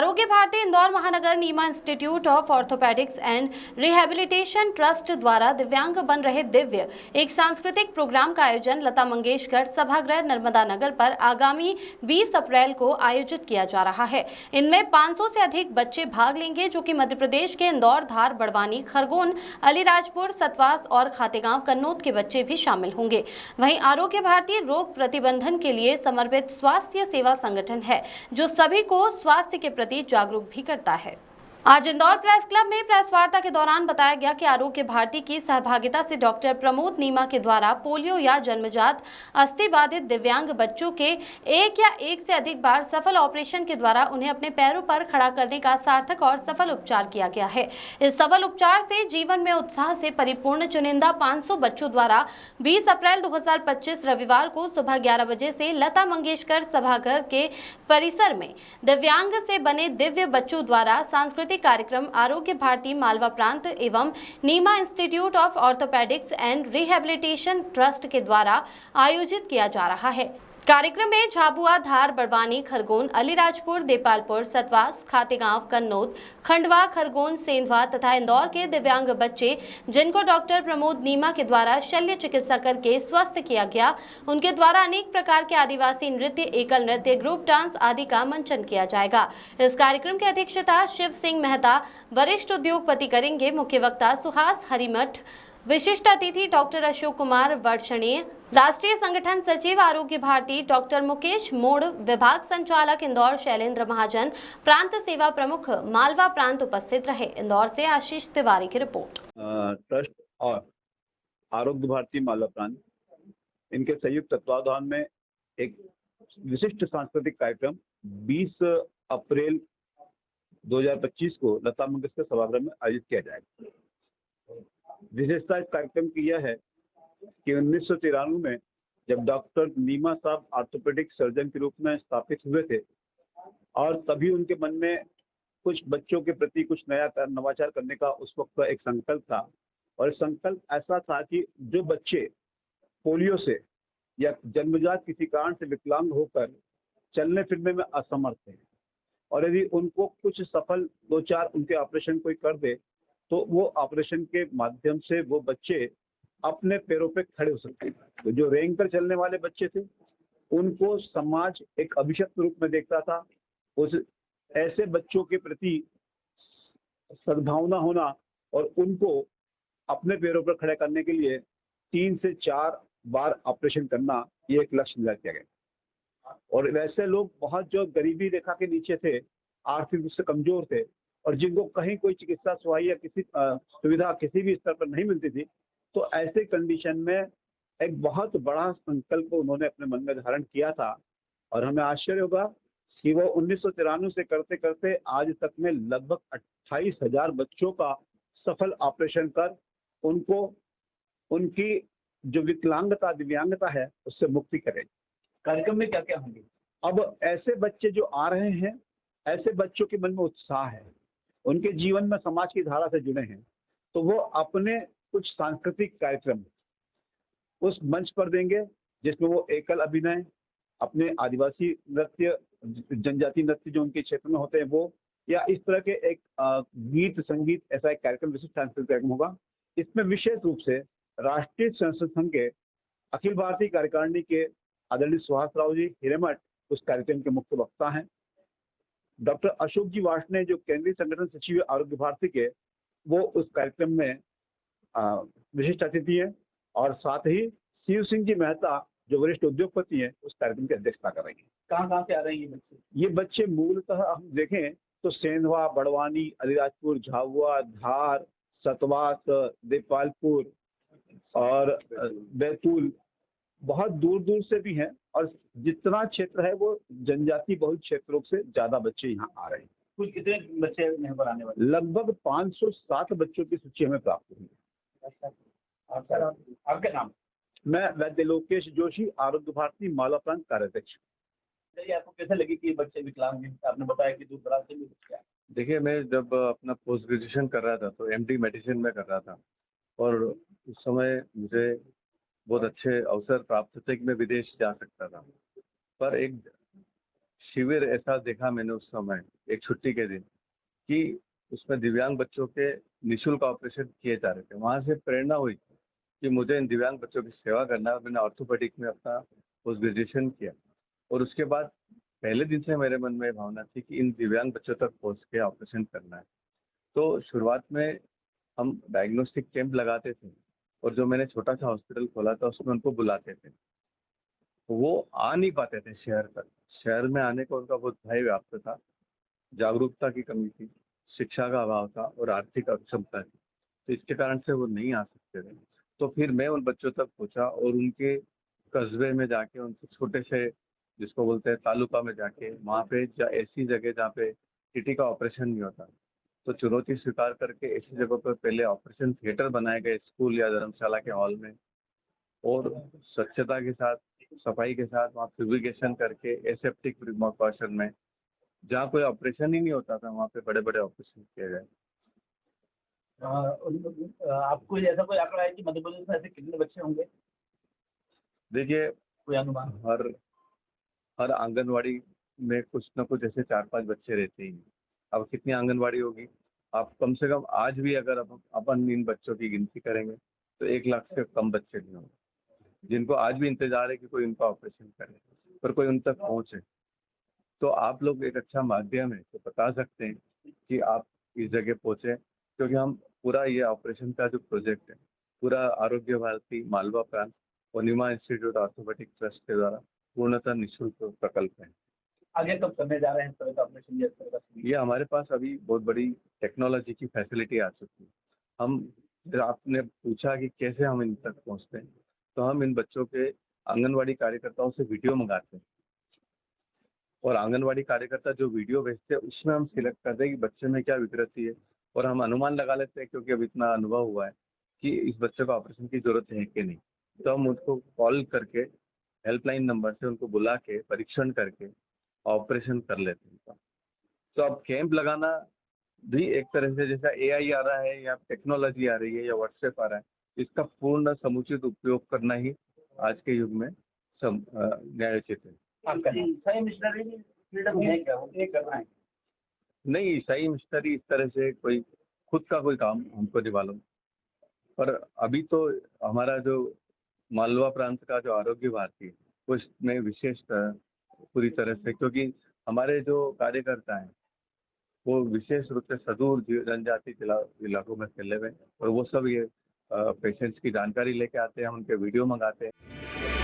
आरोग्य भारती इंदौर महानगर Neema institute of orthopaedics and rehabilitation trust द्वारा दिव्यांग बन रहे दिव्य एक सांस्कृतिक प्रोग्राम का आयोजन लता मंगेशकर सभागृह नर्मदा नगर पर आगामी 20 अप्रैल को आयोजित किया जा रहा है। इनमें 500 से अधिक बच्चे भाग लेंगे, जो कि मध्य प्रदेश के इंदौर, धार, बड़वानी, खरगोन, अलीराजपुर, सतवास और खातेगांव, कन्नौज के बच्चे भी शामिल होंगे। वहीं आरोग्य भारती रोग प्रतिबंधन के लिए समर्पित स्वास्थ्य सेवा संगठन है, जो सभी को स्वास्थ्य के प्रति जागरूक भी करता है। आज इंदौर प्रेस क्लब में प्रेस वार्ता के दौरान बताया गया कि आरोग्य भारती की सहभागिता से डॉक्टर प्रमोद नीमा के द्वारा पोलियो या जन्मजात अस्थि बाधित दिव्यांग बच्चों के एक या एक से अधिक बार सफल ऑपरेशन के द्वारा उन्हें अपने पैरों पर खड़ा करने का सार्थक और सफल उपचार किया गया है। इस सफल उपचार से जीवन में उत्साह से परिपूर्ण चुनिंदा 500 बच्चों द्वारा 20 अप्रैल 2025 रविवार को सुबह 11 बजे से लता मंगेशकर सभागृह के परिसर में दिव्यांग से बने दिव्य बच्चों द्वारा सांस्कृतिक कार्यक्रम आरोग्य भारती मालवा प्रांत एवं Neema institute of orthopaedics and rehabilitation trust के द्वारा आयोजित किया जा रहा है। कार्यक्रम में झाबुआ, धार, बड़वानी, खरगोन, अलीराजपुर, देपालपुर, सतवास, खातेगांव, कन्नौज, खंडवा, खरगोन, सेंधवा तथा इंदौर के दिव्यांग बच्चे, जिनको डॉक्टर प्रमोद नीमा के द्वारा शल्य चिकित्सा करके स्वस्थ किया गया, उनके द्वारा अनेक प्रकार के आदिवासी नृत्य, एकल नृत्य, ग्रुप डांस आदि का मंचन किया जाएगा। इस कार्यक्रम की अध्यक्षता शिव सिंह मेहता, वरिष्ठ उद्योगपति करेंगे। मुख्य वक्ता सुहास हरिमठ, विशिष्ट अतिथि डॉक्टर अशोक कुमार वर्षणीय, राष्ट्रीय संगठन सचिव आरोग्य भारती डॉक्टर मुकेश मोड़, विभाग संचालक इंदौर शैलेंद्र महाजन, प्रांत सेवा प्रमुख मालवा प्रांत उपस्थित रहे। इंदौर से आशीष तिवारी की रिपोर्ट। ट्रस्ट और आरोग्य भारती मालवा प्रांत इनके संयुक्त तत्वावधान में एक विशिष्ट सांस्कृतिक कार्यक्रम 20 अप्रैल 2025 को लता मंगेशकर सभागृह में आयोजित किया जाएगा। विशेषता इस कार्यक्रम की यह है कि 1993 में जब डॉक्टर नीमा साहब ऑर्थोपेडिक सर्जन के रूप में स्थापित हुए थे और तभी उनके मन में कुछ बच्चों के प्रति कुछ नया नवाचार करने का उस वक्त एक संकल्प था। और संकल्प ऐसा था कि जो बच्चे पोलियो से या जन्मजात किसी कारण से विकलांग होकर चलने फिरने में असमर्थ है और यदि उनको कुछ सफल 2-4 उनके ऑपरेशन कोई कर दे तो वो ऑपरेशन के माध्यम से वो बच्चे अपने पैरों पे खड़े हो सकते हैं। तो जो रेंग पर चलने वाले बच्चे थे उनको समाज एक अभिशप्त रूप में देखता था। उस ऐसे बच्चों के प्रति सद्भावना होना और उनको अपने पैरों पर खड़े करने के लिए 3 से 4 बार ऑपरेशन करना, ये एक लक्ष्य निर्धारित किया गया। और वैसे लोग बहुत जो गरीबी रेखा के नीचे थे, आर्थिक रूप से कमजोर थे और जिनको कहीं कोई चिकित्सा सेवा या किसी सुविधा किसी भी स्तर पर नहीं मिलती थी, तो ऐसे कंडीशन में एक बहुत बड़ा संकल्प उन्होंने अपने मन में धारण किया था। और हमें आश्चर्य होगा कि वो 1993 से करते करते आज तक में लगभग 28,000 बच्चों का सफल ऑपरेशन कर उनको उनकी जो विकलांगता दिव्यांगता है उससे मुक्ति करें। कार्यक्रम में क्या क्या होंगे? अब ऐसे बच्चे जो आ रहे हैं, ऐसे बच्चों के मन में उत्साह है, उनके जीवन में समाज की धारा से जुड़े हैं, तो वो अपने कुछ सांस्कृतिक कार्यक्रम उस मंच पर देंगे जिसमें वो एकल अभिनय, अपने आदिवासी नृत्य, जनजाति नृत्य जो उनके क्षेत्र में होते हैं वो, या इस तरह के एक गीत संगीत ऐसा एक कार्यक्रम विशिष्ट सांस्कृतिक कार्यक्रम होगा। इसमें विशेष रूप से राष्ट्रीय स्वयंसेवक संघ के अखिल भारतीय कार्यकारिणी के आदरणीय सुहास राव जी हिरेमठ उस कार्यक्रम के मुख्य वक्ता हैं। डॉक्टर अशोक जी वार्ष्णेय जो केंद्रीय संगठन सचिव आरोग्य भारती के, वो उस कार्यक्रम में विशिष्ट अतिथि है। और साथ ही शिव सिंह जी मेहता जो वरिष्ठ उद्योगपति हैं उस कार्यक्रम की अध्यक्षता कर रहे हैं। कहाँ से आ रहे हैं ये बच्चे? मूलतः हम देखें तो सेंधवा, बड़वानी, अलीराजपुर, झाबुआ, धार, सतवास, देपालपुर और बैतूल, बहुत दूर दूर से भी हैं और जितना क्षेत्र है वो जनजाति बहुल क्षेत्रों से ज्यादा बच्चे यहाँ आ रहे हैं। कुछ कितने बच्चे यहाँ पर आने वाले? लगभग 560 बच्चों की सूची हमें प्राप्त हुई है। आपका नाम? मैं वैद्य लोकेश जोशी, आरोग्य भारती मालवा प्रांत कार्याध्यक्ष। आपको कैसे लगे कि बच्चे विकलांग हैं? आपने बताया कि दूर दराज से भी। देखिए, मैं जब अपना पोस्ट ग्रेजुएशन कर रहा था तो एमडी मेडिसिन में कर रहा था और उस समय मुझे बहुत अच्छे अवसर प्राप्त थे कि मैं विदेश जा सकता था। पर एक शिविर ऐसा देखा मैंने उस समय, एक छुट्टी के दिन, कि उसमें दिव्यांग बच्चों के निःशुल्क ऑपरेशन किए जा रहे थे। वहां से प्रेरणा हुई कि मुझे इन दिव्यांग बच्चों की सेवा करना है। और मैंने ऑर्थोपेडिक में अपना पोस्ट ग्रेजुएशन किया और उसके बाद पहले दिन से मेरे मन में ये भावना थी कि इन दिव्यांग बच्चों तक पहुंच के ऑपरेशन करना है। तो शुरुआत में हम डायग्नोस्टिक कैंप लगाते थे और जो मैंने छोटा सा हॉस्पिटल खोला था उसमें उनको बुलाते थे। तो वो आ नहीं पाते थे शहर तक। शहर में आने का उनका बहुत भय व्याप्त था, जागरूकता की कमी थी, शिक्षा का अभाव था और आर्थिक अक्षमता थी। तो इसके कारण से वो नहीं आ सकते थे। तो फिर मैं उन बच्चों तक पहुंचा और उनके कस्बे में जाके, उनके छोटे से जिसको बोलते हैं तालुका में जाके, वहां पे ऐसी जगह जहाँ पे टीटी का ऑपरेशन नहीं होता, तो चुनौती स्वीकार करके ऐसी जगह पर पहले ऑपरेशन थिएटर बनाए गए स्कूल या धर्मशाला के हॉल में, और स्वच्छता के साथ, सफाई के साथ वहाँ फ्यूमिगेशन करके एसेप्टिक प्रिकॉशन में, जहाँ कोई ऑपरेशन ही नहीं होता था वहाँ पे बड़े बड़े ऑपरेशन किए गए। आपको ऐसा कोई आंकड़ा है कि मध्य प्रदेश में ऐसे कितने बच्चे होंगे, देखिए, कोई अनुमान? हर आंगनवाड़ी में कुछ न कुछ ऐसे 4-5 बच्चे रहते ही हैं। अब कितनी आंगनवाड़ी होगी? आप कम से कम आज भी अगर अपन इन बच्चों की गिनती करेंगे तो 1 लाख से कम बच्चे नहीं होंगे, जिनको आज भी इंतजार है कि कोई उनका ऑपरेशन करे, पर कोई उन तक पहुंचे। तो आप लोग एक अच्छा माध्यम है, तो बता सकते हैं कि आप इस जगह पहुंचे, क्योंकि हम पूरा ये ऑपरेशन का जो प्रोजेक्ट है, पूरा आरोग्य भारती मालवा प्रांत और निमा इंस्टीट्यूट ऑर्थोपेडिक ट्रस्ट के द्वारा पूर्णतः निःशुल्क प्रकल्प है। आगे कब करने जा रहे हैं इस तरह का ऑपरेशन या इस तरह का शिविर? ये हमारे पास अभी बहुत बड़ी टेक्नोलॉजी की फैसिलिटी आ चुकी है। हम, फिर आपने पूछा कि कैसे हम इन तक पहुंचते हैं, तो हम इन बच्चों के आंगनवाड़ी कार्यकर्ताओं से वीडियो मंगाते हैं और आंगनवाड़ी कार्यकर्ता जो वीडियो भेजते हैं उसमें हम सिलेक्ट करते हैं कि बच्चे में क्या विकृति है, और हम अनुमान लगा लेते हैं, क्योंकि अब इतना अनुभव हुआ है कि इस बच्चे को ऑपरेशन की जरूरत है कि नहीं। तो हम उनको कॉल करके हेल्पलाइन नंबर से उनको बुला के परीक्षण करके ऑपरेशन कर लेते हैं। तो अब कैंप लगाना भी एक तरह से, जैसा एआई आ रहा है या टेक्नोलॉजी आ रही है या व्हाट्सएप आ रहा है, इसका पूर्ण समुचित उपयोग करना ही आज के युग में न्यायोचित है। आपका सही मिशनरी फ्रीडम है क्या, वो ये कर रहे हैं? नहीं, सही मिशनरी इस तरह से कोई खुद का कोई काम हमको नहीं मालूम, पर अभी तो हमारा जो मालवा प्रांत का जो आरोग्य भारती है वो इसमें विशेष पूरी तरह से, क्योंकि हमारे जो कार्यकर्ता हैं वो विशेष रूप से सुदूर जनजाति इलाकों में फैले हुए हैं, और वो सब ये पेशेंट्स की जानकारी लेके आते हैं, उनके वीडियो मंगाते हैं।